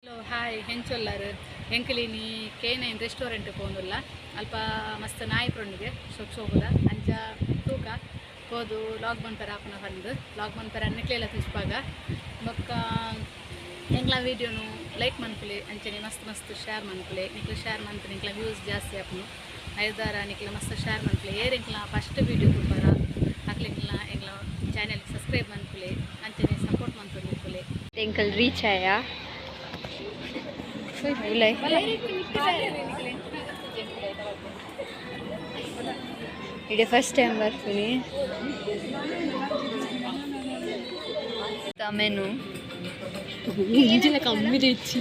hello hi ಹೆಂಚೊಲ್ಲಾರು ಎಂಕಲಿನಿ K9 restaurant ಪೋನುಲ್ಲ ಅಲ್ಪ ಮಸ್ತ್ ನಾಯಿ ಪ್ರೊಂಡಿಗೆ ಸೊಪ್ಪುದ ಅಂಚ ತೂಕ ಹೋದು ಲಾಗ್ ಬಂಪರ್ ಆಪನ ಬಂದು ಲಾಗ್ ಬಂಪರ್ ಅನ್ನಕ್ಲೆಲ್ಲ ತಿಸ್ಪಾಗ ಬೊಕ್ಕ ಎಂಗ್ಲ ವೀಡಿಯೋನು ಲೈಕ್ ಮನ್ಪುಲೆ ಅಂಚನೆ ಮಸ್ತ್ ಮಸ್ತ್ ಶೇರ್ ಮನ್ಪುಲೆ ನಿಕ್ಲ ಶೇರ್ ಮನ್ಪು ನಿಕ್ಲ ವ್ಯೂಸ್ ಜಾಸ್ತಿ ಆಪನು ಐದಾರ ನಿಕ್ಲ ಮಸ್ತ್ ಶೇರ್ ಮನ್ಪುಲೆ ಎಂಕ್ಲ ಫಸ್ಟ್ ವೀಡಿಯೋ ತುಪ್ಪರ ಹಾಕ್ಲಿಕ್ಲ ಎಂಗ್ಲ ಚಾನೆಲ್ ಸಬ್ಸ್ಕ್ರೈಬ್ ಮನ್ಪುಲೆ ಅಂಚನೆ ಸಪೋರ್ಟ್ ಮನ್ಪು ನಿಂಪುಲೆ ಎಂಕಲ್ ರೀಚ್ ಆಯಾ ಇಡೆ ಫಸ್ಟ್ ಟೈಮ್ ಬರ್ತೀನಿ ಮೆನು ಕಮ್ಮಿ ತೆಚ್ಚಿ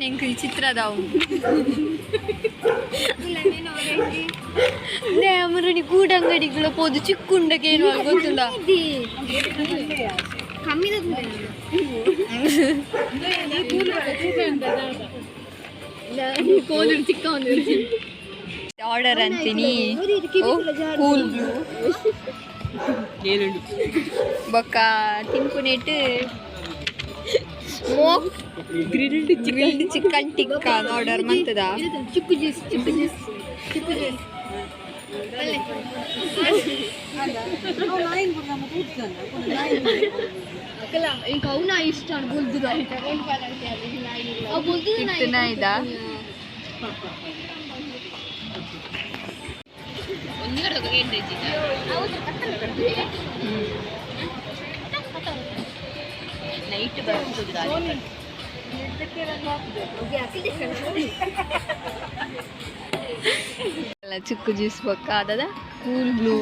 ಎಂಕಲ್ ಚಿತ್ರದಾವು ಅಮರಣಿ ಗೂಡಂಗಡಿಗಳ ಪೋದು ಚಿಕ್ಕುಂಡಕೇನು ಗೊತ್ತಿಲ್ಲ ಆರ್ಡರ್ ಅಂತೀನಿ ಕೂಲ್ ಬ್ಲೂ ಬೊಕ್ಕ ತಿನ್ಪುನೇಟ್ smoke grilled chicken tikka order ಮಂತದ ಚಿಕ್ಕು ಜ್ಯೂಸ್ ఇంకా అవునా ఇష్టం బుల్దుదా ఇतना ఇదా నైట్ ಚಿಕ್ಕು ಜ್ಯೂಸ್ ಬೊಕ್ಕ ಅದದ ಕೂಲ್ ಬ್ಲೂ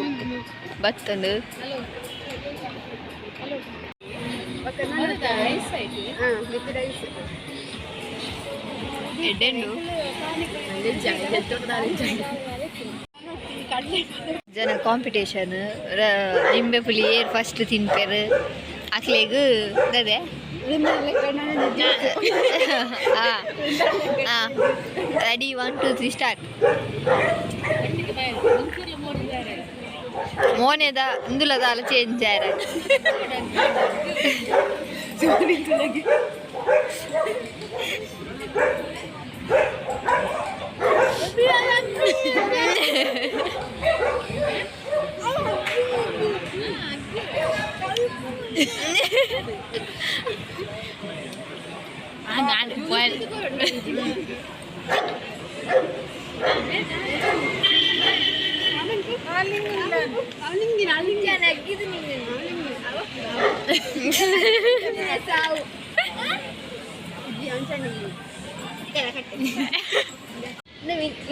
ಬತ್ತಂದು ಜನ ಕಾಂಪಿಟೇಷನ್ ನಿಂಬೆ ಪುಲಿ ಏರ್ ಫಸ್ಟ್ ತಿನ್ಪೇರು ಅಕ್ಲೆಗ್ ಅದೇ ರೆಡಿ 1 2 3 ಸ್ಟಾರ್ಟ್ ಮೋನೆದ ಇಂದುಲದ ಅಲ್ಲ ಚೇಂಜ್ ಆಯ್ರ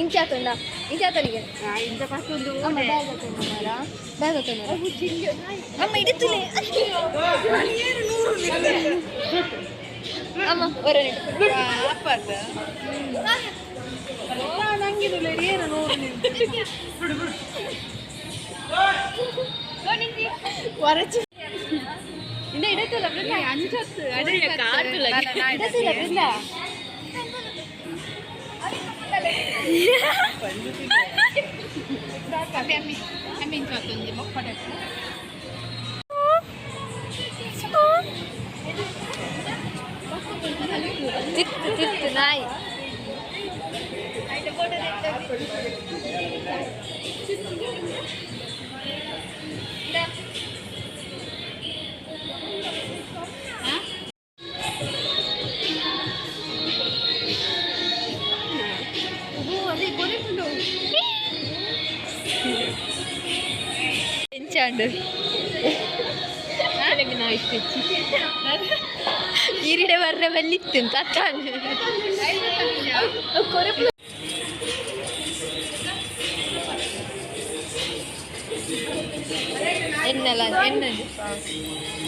ఇంచాతుండ ఇంచాతనిగ ఇంత ఫస్ట్ అమ్మ బ్యాగ్ అతన్నారా బ్యాగ్ అతన్నారా అమ్మ ఇడుతులే అమ్మ ఒరే అప్పద ನಂಗಿದುಲೆ ಏನು ನೋಡು ನೀನು ವರಚಿ ಇಂದ ಇಡತಲ್ಲ ಬಿಡ ಅಂಚತ್ತು ಅಡಲೆ ಕಾಟುಲ ಇಡತಲ್ಲ ಬಿಡ ಅಮ್ಮಿ ಇಂಚತ್ತು ಮೊಕ್ಕಡೆ ತಿತ್ತು ನಾಯಿ ఎంచాండు ఈరిడే వర్ర వెళ్ళిತ್ತು తట్టాను ఎన్నలా ఎన్నండి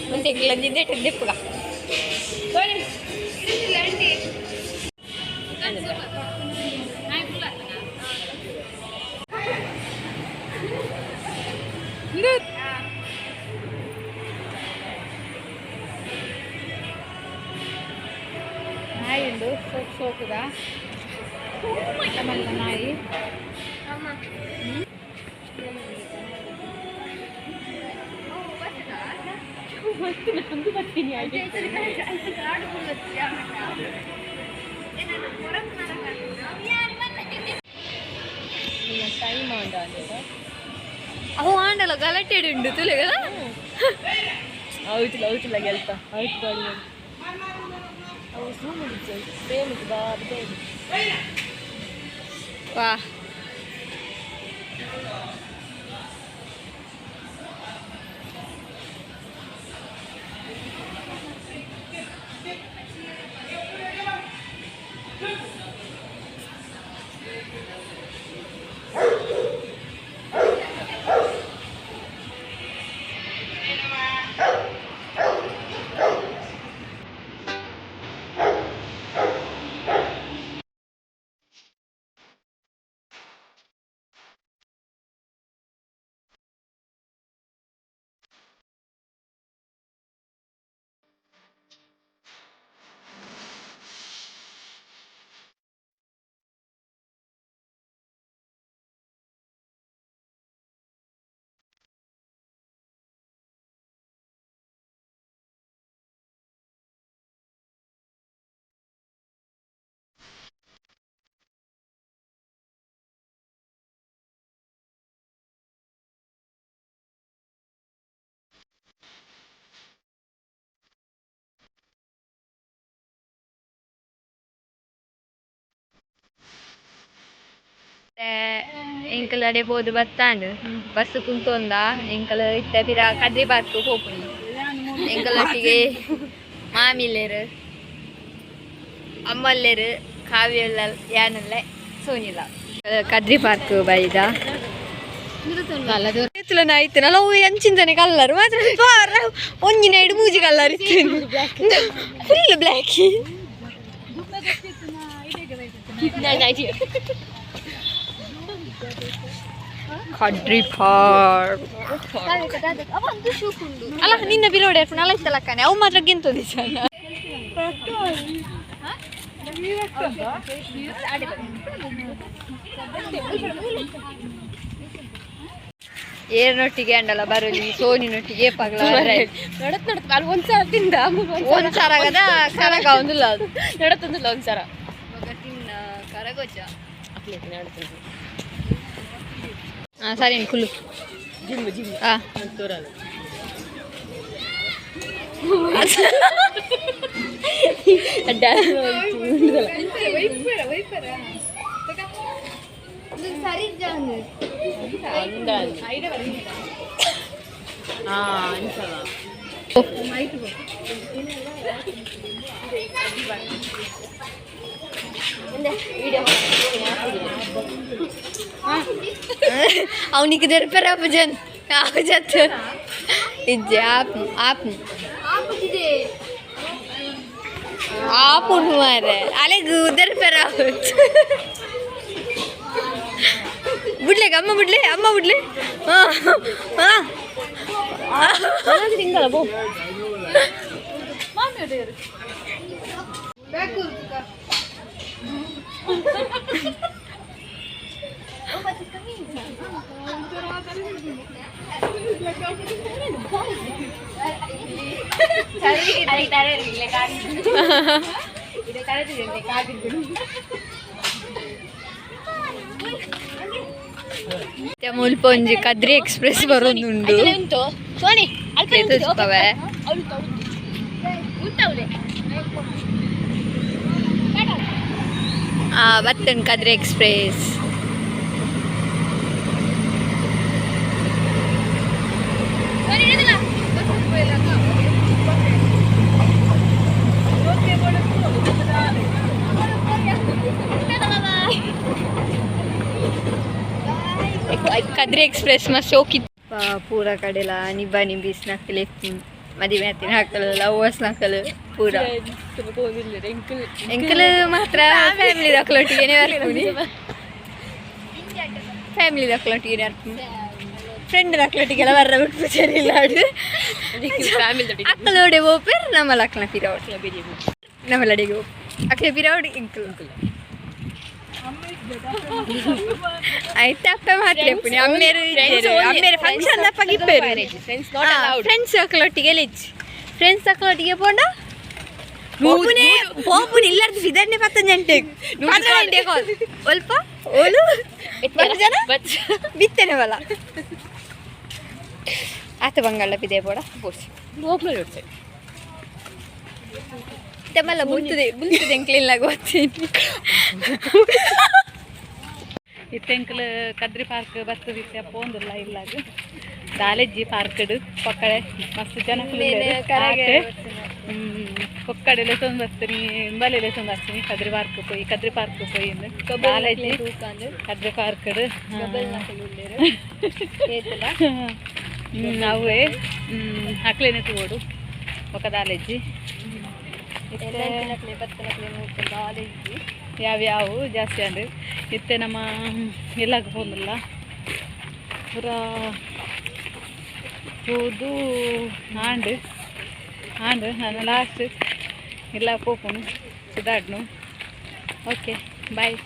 ఉంటే ఇట్లా తినేట దెప్పుగా ನಾಯಿ ಉಂಡು ಸೋಕುದ ಮಲ್ಲ ನಾಯಿ ಅವು ಆಂಡಲ ಗಲಾಟೆ ಉಂಡು ತುಲೆ కదా అవుతులా వెళ్తా అవుతు అవు సూము ప్రేమకి బాగా వా ಎಂಕಲ್ ಅಡೆ ಬೋದು ಬತ್ತಾಂಡ್ ಬಸ್ ಕುಂತೊಂದ ಎಂಕಲ್ ಇತ್ತ ಪಿರ ಕದ್ರಿ ಪಾರ್ಕ್ ಹೋಪುಂಡು ಎಂಕಲೊಟ್ಟಿಗೆ ಮಾಮಿಲೇರು ಅಮ್ಮಲ್ಲೇರು ಕಾವ್ಯಲ್ಲ ಯಾನಲ್ಲ ಸೋನಿಲ್ಲ ಕದ್ರಿ ಪಾರ್ಕ್ ಬೈದ ಆಯ್ತು ನಾವು ಎಂಚಿಂದನೆ ಕಲ್ಲರು ಮಾತ್ರ ಒಂಜಿನ ಇಡು ಮೂಜಿ ಕಲ್ಲರ್ ಇತ್ತು ಫುಲ್ ಬ್ಲ್ಯಾಕ್ ಕದ್ರಿ ಪಾರ್ಕ್ ಅಲ್ಲ ನಿನ್ನ ಬಿರೋಡೆ ಅಲ್ಲ ಇತ್ತಲಕ್ಕನೆ ಅವು ಮಾತ್ರ ಗೆಂತೋದಿ ಏರ್ನೊಟ್ಟಿಗೆ ಅಂಡಲ್ಲ ಬರಲಿ ಸೋನಿನೊಟ್ಟಿಗೆ ಪಗಲ ನಡತ್ ಅಲ್ಲಿ ಒಂದ್ಸಲ ತಿಂದ ಒಂದ್ಸರ ಆಗದ ಕರಗ ಒಂದಿಲ್ಲ ಅದು ನಡತ್ತೊಂದಿಲ್ಲ ಒಂದ್ಸಲ ತಿನ್ನ ಕರಗೋಚ ಹಾಂ ಸರಿ ಕುಲ್ಲು ಜಿಮ್ ಹಾಂ ತೋರಲ್ಲ ಅವನಿಗೆ ದರ್ಪರ ಭಜನ್ ಆಜತ್ ಇಜ್ಜೆ आप मारे अले उधर पर बुडले अम्मा बुडले ತಿಂಗಳ ಬೋ ಮುಲ್ಪೊಂಜಿ ಕದ್ರಿ ಎಕ್ಸ್ಪ್ರೆಸ್ ಬರೋದುಂಡು ಬತ್ತನ್ ಕದ್ರಿ ಎಕ್ಸ್ಪ್ರೆಸ್ ಕದ್ರಿ ಎಕ್ಸ್ಪ್ರೆಸ್ ಮ ಶೋಕಿ ಪೂರ ಕಡೆಲ ನಿಬ್ಬ ನಿಂಬಿಸ್ ನಕ್ಕಲೆ ಮದುವೆ ಹತ್ತಿನ ಹಾಕಲು ಲವ್ವರ್ಸ್ ನಕ್ಕಲು ಪೂರ ಎಂಕಲ್ ಮಾತ್ರ ಫ್ಯಾಮಿಲಿ ದಕ್ಕಲೊಟ್ಟಿಗೆ ಫ್ಯಾಮಿಲಿ ದಕ್ಕಲೊಟ್ಟಿಗೆ ನರ್ಪು ಫ್ರೆಂಡ್ ದಕ್ಕಲೊಟ್ಟಿಗೆಲ್ಲ ಬರ್ರ ಬಿಟ್ಟು ಸರಿ ಇಲ್ಲ ಅಕ್ಕಲೋಡೆ ಹೋಗ್ಪೇರ್ ನಮ್ಮಲ್ಲ ಅಕ್ಕನ ಪಿರಾವಡ್ ನಮ್ಮಲ್ಲಡಿಗೆ ಹೋಗಿ ಅಕ್ಕನ ಪಿರಾವಡ್ ಎಂಕಲ್ అయితే అప్ప మాత్రం అమ్మేరు ఫంక్షన్ తప్ప గిప్పేరు ఫ్రెండ్స్ ఒకళ్ళొట్టిಗೆ వెళ్ళచ్చు ಫ್ರೆಂಡ್ಸ್ ತಕ್ಕೊಟ್ಟಿಗೆ ಪೋಂಡ ಹೋಪುನೆ ಹೋಪುನೆ ಇಲ್ಲಾರ್ದು ಇದನ್ನೇ ಪತ್ತಂಜಂಟೆ ಅಲ್ಪ ಓಲು ಜನ ಬಿತ್ತನೆ ಬಲ ಆತ ಬಂಗಾಳ ಬಿದೆ ಪೋಡ ಬೋಸಿ ಹೋಗ್ಲೇ ಇರುತ್ತೆ ತಮ್ಮಲ್ಲ ಬುಲ್ತದೆ ಎಂಕ್ಲಿಲ್ಲ ಗೊತ್ತೀನಿ ಇತ್ತೆಂಕಲ್ ಕದ್ರಿ ಪಾರ್ಕ್ ಬರ್ತದಿತ್ತೆ ಪೋಂದಿಲ್ಲ ಇಲ್ಲಾಗ ದಾಲೆಜ್ಜಿ ಪಾರ್ಕ್ಡ್ ಪಕ್ಕಡೆ ಮಸ್ತ್ ಜನ ಕೊಕ್ಕಡೆ ಲೆಸೊಂದು ಬರ್ತೀನಿ ಇಂಬಲೆ ಲೆಸೊಂದು ಬರ್ತೀನಿ ಕದ್ರಿ ಪಾರ್ಕ್ ಪೋಯಿ ದಾಲೆಜ್ಜಿ ಕದ್ರಿ ಪಾರ್ಕ್ಡ್ ಅವೇ ಹಕ್ಲೇನೆ ತಗೋಡು ఒక ದಾಲೆಜ್ಜಿ ಯಾವ್ಯಾವು ಜಾಸ್ತಿ ಅಂದರೆ ಇತ್ತೆ ನಮ್ಮ ಎಲ್ಲಕ್ಕೆ ಹೋಗಲ್ಲ ಪೂರ ಹೋದು ಆಂಡು ನಾನು ಲಾಸ್ಟ್ ಎಲ್ಲ ಪೋಪುನು ಸುಧಾಡ್ನು ಓಕೆ ಬಾಯ್